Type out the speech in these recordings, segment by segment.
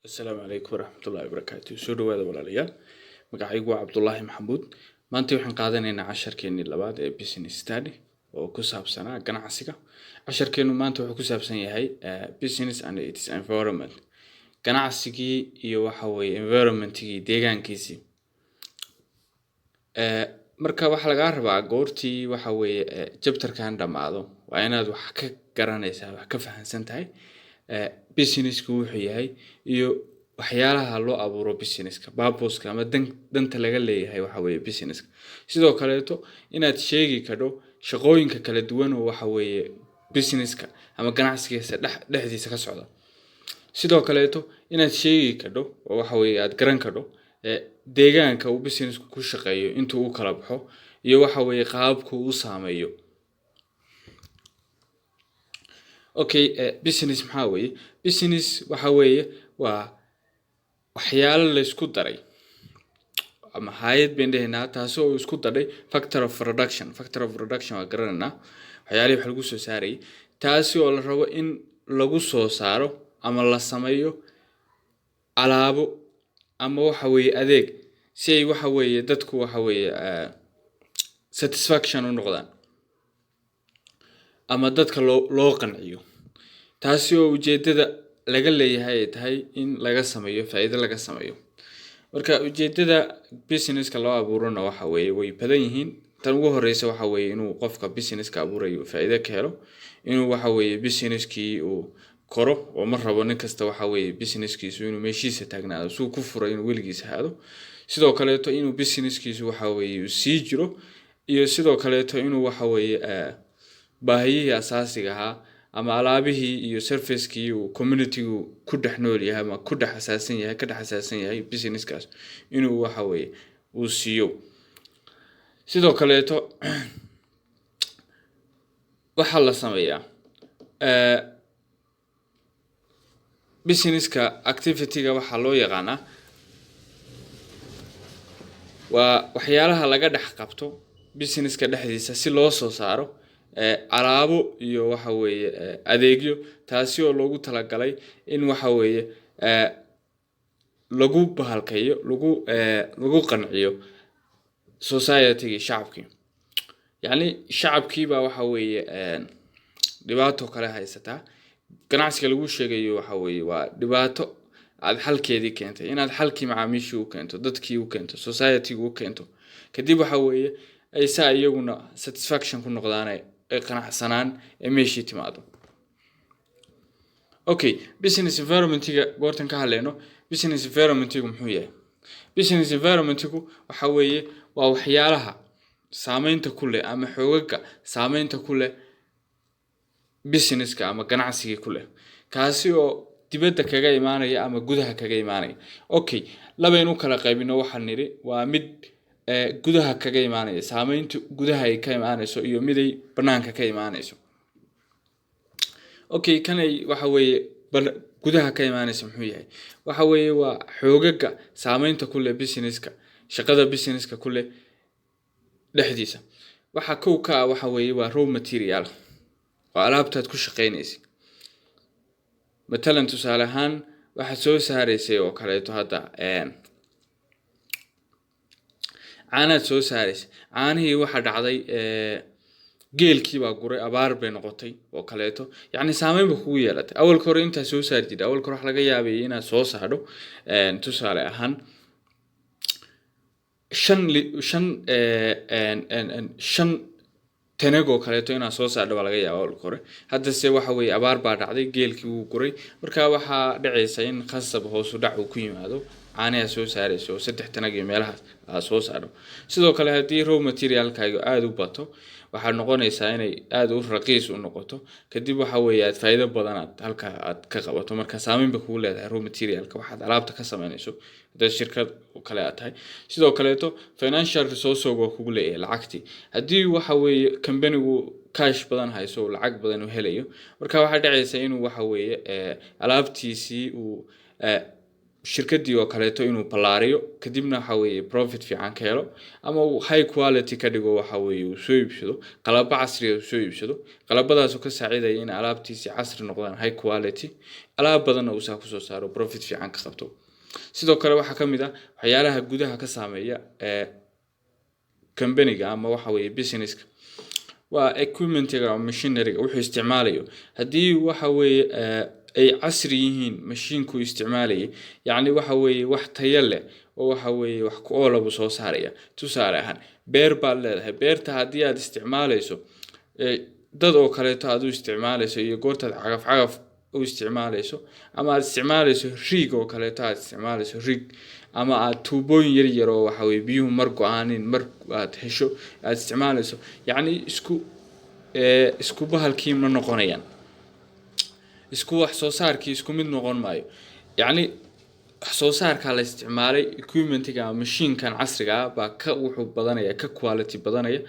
السلام عليكم ورحمة الله وبركاته. سو dhawaada walaalayaal. Magacaygu waa Cabdullaahi Maxamuud. Maanta waxaan qaadanaynaa casharkeennii labaad ee business study oo ku saabsanaa ganacsiga. Casharkeennu maanta wuxuu ku saabsan yahay business and its environment. Ganacsigii iyo waxa weeye environmentigii deegaankiisii. Marka waxa laga rabaa goortii waxa weeye chapterkan dhamaado waa inaad wax ka garanaysaa, wax ka fahansan tahay businessku wuxuu yahay iyo waxyaalaha loo abuuro businesska, purpose-ka ama danta laga leeyahay waxa weeye businesska. Sidoo kaleeto inaad sheegi karo shaqooyinka kala duwan oo waxa weeye businesska ama ganacsigiisa dhexdiisa ka socda. Sidoo kaleeto inaad sheegi karo oo waxa weeye aad garan karo deegaanka uu businessku ku shaqeeyo intuu u kala baxo iyo waxa weeye qaabku uu saameeyo. Okay, business maxaa weeye? Business waxa weeye waa waxyaalo la isku daray ama hay'ad beendeena taasoo isku daray factor of production. Factor of production waa garanayna waxyaalaha wax lagu soo saaray taasi oo la rabo in lagu soo saaro ama la sameeyo alaabo ama waxa weeye adeeg si ay waxa weeye dadku waxa weeye satisfaction u noqdaan ama dadka loo qanciyo. Taasi oo ujeedada laga leeyahay tahay in laga sameeyo faa'iido laga sameeyo. Marka ujeedada businesska loo abuurana waxa weeye way badan yihiin. Tan ugu horeysa waxa weeye inuu qofka businesska abuurayo faa'iido ka helo, inuu waxa weeye businesskii uu koro oo mar rabo nin kasta waxa weeye businesskiisu inuu meeshiisa taagnaado suu ku furay inuu weligiis haado. Sidoo kaleeto inuu businesskiisu waxa weeye sii jiro iyo sidoo kaleeto inuu waxa weeye baahiyihii asaasiga ahaa ama alaabihii iyo servicekii uu community-gu ku dhex nool yahay ama ku dhex asaasan yahay businesskaas inuu waxa weeye uu siiyo. Sidoo kaleeto waxa la sameeyaa businesska activity-ga waxa loo yaqaanaa waa waxyaalaha laga dhex qabto businesska dhexdiisa si loo soo saaro alaabo iyo waxa weeye adeegyo taasi oo loogu talagalay in waxa weeye lagu bahalkayo lagu qanciyo society-ga shacabkii. Yani shacabkii baa waxa weeye dhibaato kale haysata. Ganacsiga lagu sheegayo waxa weeye waa dhibaato aad xalkeedii keentay inaad xalkii macaamiishii u keento, dadkii u keento, society-gu u keento. Kadib waxa weeye ay saa iyaguna satisfaction ku noqdaan ay qanacsanaan meeshii timaado. Okay, business environment-ga goortan ka hadlayno, business environment-gu muxuu yahay? Business environment-gu waxa weeye waa waxyaalaha saameynta ku leh ama xoogagga saameynta ku leh businesska ama ganacsiga ku leh. Kaasi oo dibadda kaga imaanaya ama gudaha kaga imaanaya. Okay, labaynu kala qaybino waxaan niri waa mid gudaha kaga imaanaya, saameynta gudaha ay ka imaanayso iyo mid ay banaanka ka imaanayso. Okay, kanay waxa weeye gudaha ka imaanayso muxuu yahay? Waxa weeye waa xoogagga saameynta ku leh businesska, shaqada businesska ku leh dhexdiisa. Waxa ka waxa weeye waa raw material oo alaabtaad ku shaqeynaysid. Matalan tusaale ahaan waxa soo saaraysay oo kaleeto hadda caanaad soo saaraysay. Caanihii waxa dhacday geelkii baa guray, abaar bay noqotay oo kaleeto. Yani saameyn ba kugu yeelatay. Awalka hore inta soo saartid, awalka hore wax laga yaabay inaad soo saaro tusaale ahaan 5 tanago kaleeto inaad soo saarto baa laga yaabaa awalka hore. Hadda se waxa weeye abaar baa dhacday, geelkii wuu guray. Marka waxa dhacaysa in khasab hoos u dhac uu ku yimaado. Caanaha soo saarayso 3 tanag iyo meelahaas aad soo saaro. Sidoo kale haddii raw material-kaaga aad u bato waxaa noqonaysaa inay aad u raqiis u noqoto. Kadib waxa weeye aad faa'iido badan halka aad ka qabato. Marka saameyn ba kugu leedahay raw material-ka waxaad alaabta ka sameynayso dad shirkad kale aad tahay. Sidoo kaleeto financial resource-ga kugu leeyahay lacagtii. Haddii waxa weeye company-gu cash badan hayso lacag badan u helayo, marka waxa dhacaysa inuu waxa weeye alaabtiisii uu shirkadii oo kaleeto inuu ballaariyo kadibna waxa weeye profit fiican ka helo ama uu high quality ka dhigo waxa weeye uu soo iibsado qalab casri ah uu soo iibsado qalabadaas oo ka saacidaya in alaabtiisi casri noqdaan high quality alaab badan uu saa ku soo saaro profit fiican ka qabto sidoo kale waxa kamid ah waxyaalaha gudaha ka saameeya company-ga ama waxa weeye business-ka waa equipment-ga machinery wuxuu isticmaalayo hadii waxa weeye ay casri yihiin machine-ku isticmaalay yaani waxa weeye wax tayo leh oo waxa weeye wax ku oolaba soo saaraya tusaale ahaan beer baa leedahay beerta hadii aad isticmaalayso dad oo kaleeto aad u isticmaalayso iyo goortaad cagaf u isticmaalayso ama aad isticmaalayso rig oo kaleeto aad isticmaalayso rig ama aad tuubooyin yar yar oo waxa weeye biyuhu mar go'aanin mar aad hesho aad isticmaalayso yaani isku bahalkii ma noqonayaan isku wax soo saarkii isku mid noqon maayo yaani wax soo saarka la isticmaalay equipment-ga machine-kan casriga ah baa ka wuxuu badanaya ka quality badanaya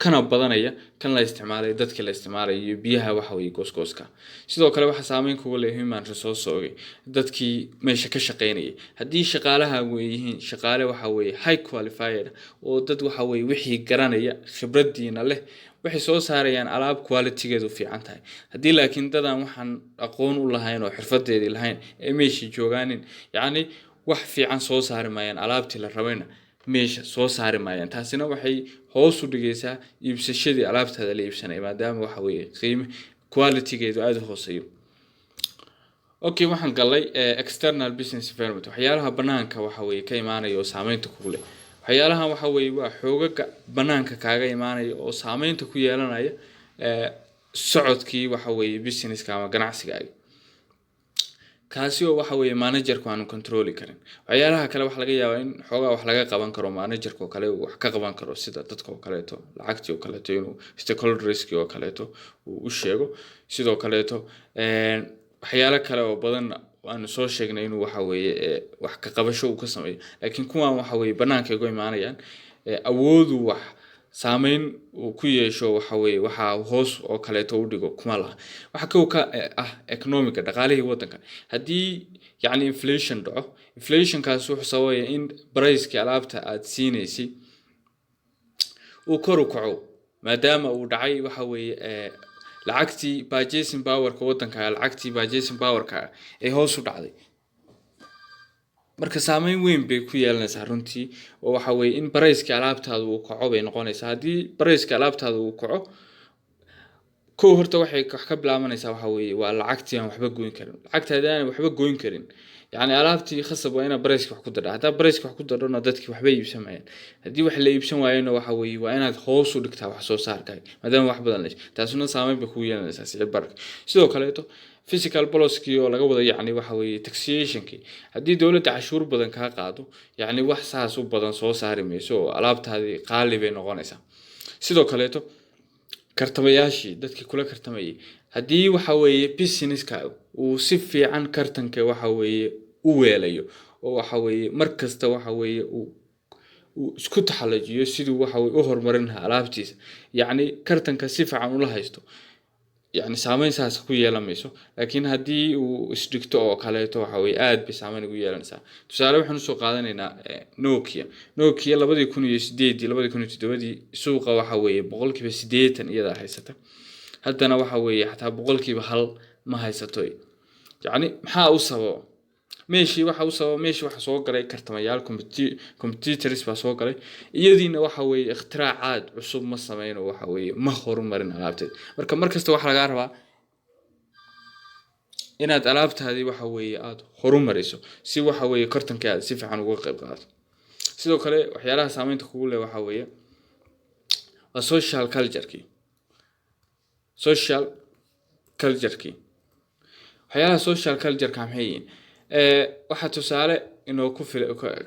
kana badanaya kan la isticmaalay dadka la isticmaalay iyo biyaha waxa weeye gooska sidoo kale waxa saameyn ku leh human resource dadkii meesha ka shaqeynayay hadii shaqaalaha weeyihiin shaqaale waxa weeye high qualified oo dad waxa weeye wixii garanaya khibradiina leh waxay soo saarayaan alaab quality-geedu fiican tahay hadii laakiin dadaan waxaan aqoon u lahayn oo xirfadeedii lahayn ee meeshii joogaanin yaani wax fiican soo saari maayaan alaabtii la rabayna meesha soo saari maayaan taasina waxay hoos u dhigaysaa iibsashadii alaabtada la iibsanay maadaama waxa weeye qiime quality-geedu aad u hooseeyo okay waxaan galay external business environment waxyaalaha banaanka waxa weeye ka imaanayo saameynta ku leh waxyaalaha waxa weeye waa xoogaga banaanka kaaga imaanaya oo saameynta ku yeelanaya socodkii waxa weeye business-ka ama ganacsigaaga kaasi oo waxa weeye manager-ku aanu control karin waxyaalaha kale wax laga yaabaa in xoogaa wax laga qaban karo manager-ku kale wax ka qaban karo sida dadka oo kaleeto lacagtii oo kaleeto inuu stakeholder risk oo kaleeto uu u sheego sidoo kaleeto waxyaalo kale oo badan waanu soo sheegnay inuu waxa weeye wax ka qabasho uu ka sameeyo laakiin kuwan waxa weeye banaanka uga imaanayaan awoodu wax saameyn uu ku yeesho waxa weeye waxa hoos oo kaleeto u dhigo kuma laha waxa ka economic dhaqaalihii wadanka hadii yaani inflation dhaco inflation kaas wuxuu sababayaa in price-ka alaabta aad siinaysi uu kor u kaco maadaama uu dhacay waxa weeye lacagtii purchasing power-ka wadanka lacagtii purchasing power-ka ee hoos u dhacday marka saameyn weyn bay ku yeelanaysaa runtii oo waxa weeye in price-ka alaabtaadu uu kaco bay noqonaysaa hadii price-ka alaabtaadu uu kaco horta waxay ka bilaabanaysaa waxa weeye waa lacagtii aan waxba goyn karin lacagtaada aan waxba goyn karin yaani alaabtii khasab waa inaad price-ka wax ku darto hadaa price-ka wax ku darona dadkii waxba iibsamayaan hadii wax la iibsan waayana waxa weeye waa inaad hoos u dhigtaa wax soo saarkaaga maadaama wax badan leeyahay taasuna saameyn bay ku yeelanaysaa sicir bararka sidoo kaleeto physical policy oo laga wada yaani waxa weeye taxation-ki hadii dawladda cashuur badan ka qaado yaani wax saas u badan soo saari mayso oo alaabtaadii qaali bay noqonaysaa sidoo kaleeto kartamayaashii dadkii kula kartamayay hadii waxa weeye business-ka uu si fiican kartanka waxa weeye u weelayo oo waxa weeye markasta waxa weeye uu isku taxalajiyo sidoo waxa weeye u horumarin lahaa alaabtiisa yaani kartanka si fiican u la haysto yaani saameyn saas ku yeelamayso laakiin hadii uu isdhigto oo kaleeto waxa weeye aad bay saameyn ugu yeelanaysaa tusaale waxaan soo qaadanaynaa Nokia 2008 2007 suuqa waxa weeye 80% iyada haysata haddana waxa weeye xataa 1% ma haysato yaani maxaa u sababa meeshii waxa soo galay kartamayaal competitors baa soo galay iyadiina waxa weeye ikhtiraacad cusub ma sameeyno waxa weeye ma horumarin alaabteed markasta waxa laga rabaa inaad alaabtaadii waxa weeye aad horumariso si waxa weeye kartankaada si fiican uga qayb qaadato sidoo kale waxyaalaha saameynta kugu leh waxa weeye waa social culture-ki waxyaalaha social culture-ka maxay yihiin waxa tusaale inoo ku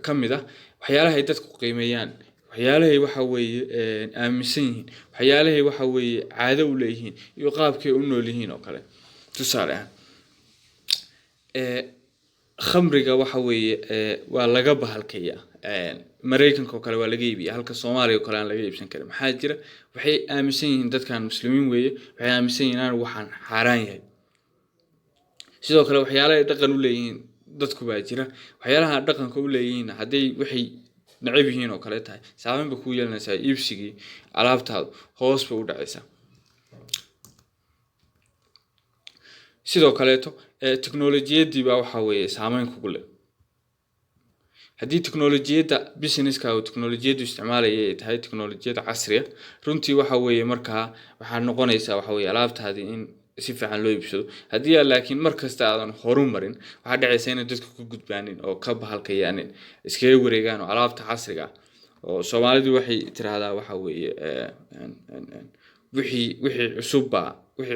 kamid ah waxyaalaha ay dadku qiimeeyaan waxyaalaha waxa weeye aaminsan yihiin waxyaalaha waxa weeye caado u leeyihiin iyo qaabkay u nool yihiin oo kale tusaale khamriga waxa weeye waa laga bahalkaya Mareykanka oo kale waa laga iibiyaa halka Soomaaliya oo kale aan laga iibsan karin maxaa jira waxay aaminsan yihiin dadkan muslimiin weeye waxay aaminsan yihiin waxaan xaraan yahay sidoo kale waxyaalaha ay dhaqan u leeyihiin dadku baa jira waxyaalaha dhaqanka u leeyihiin hadday waxay nacib yihiin oo kale tahay saameyn ba ku yeelanaysaa iibsigii alaabtaadu hoos ba u dhacaysaa sidoo kaleeto teknolojiyadii baa waxa weeye saameyn kugu leh haddii teknolojiyada businesska oo teknolojiyadu isticmaalaya ay tahay teknolojiyada casriga runtii waxa weeye markaa waxa noqonaysa waxa weeye alaabtaadii in si fiican loo iibsado haddii laakiin markasta aadan horumarin waxa dhacaysa in dadku ku gudbaanin oo ka bahalkayaanin iskaga wareegaan oo alaabta casriga oo Soomaalidu waxay tiraahdaa waxa weeye wixii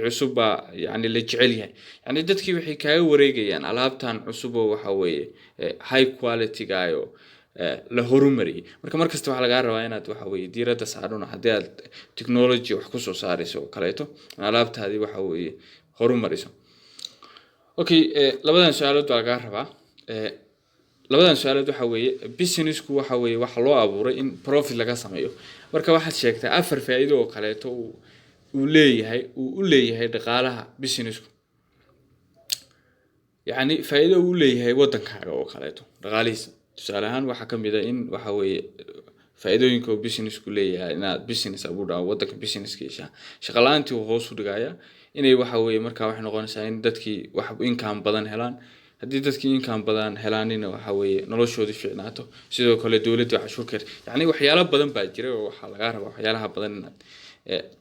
cusub yani la jecel yahay yani dadkii waxay kaaga wareegayaan alaabtan cusub oo waxa weeye high quality gaayo la horumariyo markasta waxa laga rabaa inaad waxa weeye diiradda saarno hadii aad technology wax ku soo saarayso kaleeto alaabtaadii waxa weeye horumariso okay labadan su'aalood baa laga rabaa labadan su'aalood waxa weeye businessku waxa weeye wax loo abuuray in profit laga sameeyo marka waxaad sheegtay afar faa'iido oo kaleeto uu leeyahay dhaqaalaha businessku yani faa'iido uu leeyahay wadankaaga oo kaleeto dhaqaalihiisa tusaale ahaan waxa kamid ah in waxa weeye faa'iidooyinka businessku leeyahay inaad business abuurto wadanka businesskiisa shaqo la'aantii uu hoos u dhigaya inay waxa weeye markaa wax noqonaysaa in dadkii wax income badan helaan haddii dadkii income badan helaanina waxa weeye noloshooda fiicnaato sidoo kale dawladda cashuurkeed yani waxyaalo badan baa jira oo waxa laga rabaa waxyaalaha badan inaad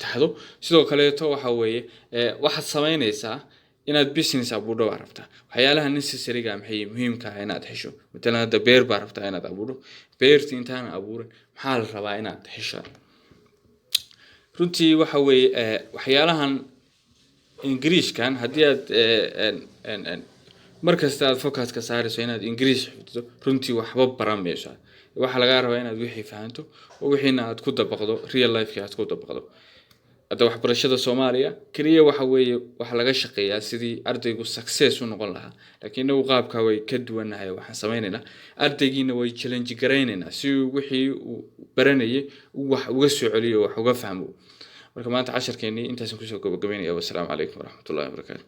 taxdo sidoo kale waxa weeye waxaad sameynaysaa inaad business abuurto baa rabtaa waxyaalaha necessary-ga maxay muhiimka ah inaad hesho midna hadda beer baa rabtaa inaad abuurto beerta intaan abuurin maxaa la rabaa inaad hesho runtii waxa weeye waxyaalahan Ingiriiskan haddii aad markasta aad focus ka saarayso inaad Ingiriis xifdiso runtii waxba baramayso waxa laga rabaa inaad wixii fahanto oo wixiina aad ku dabaqdo real life aad ku dabaqdo hadda waxbarashada Soomaaliya kaliya waxa weeye waxa laga shaqeeyaa sidii ardaygu success u noqon lahaa laakiin uu qaabka way ka duwanahay waxaan sameeynaa ardaygiina way challenge gareynayna si wixii uu baranayay wax uga soo celiyo wax uga fahmo marka maanta casharkeeni intaas ku soo gabagabeynaya wassalaamu calaykum waraxmatullaahi wabarakaatuh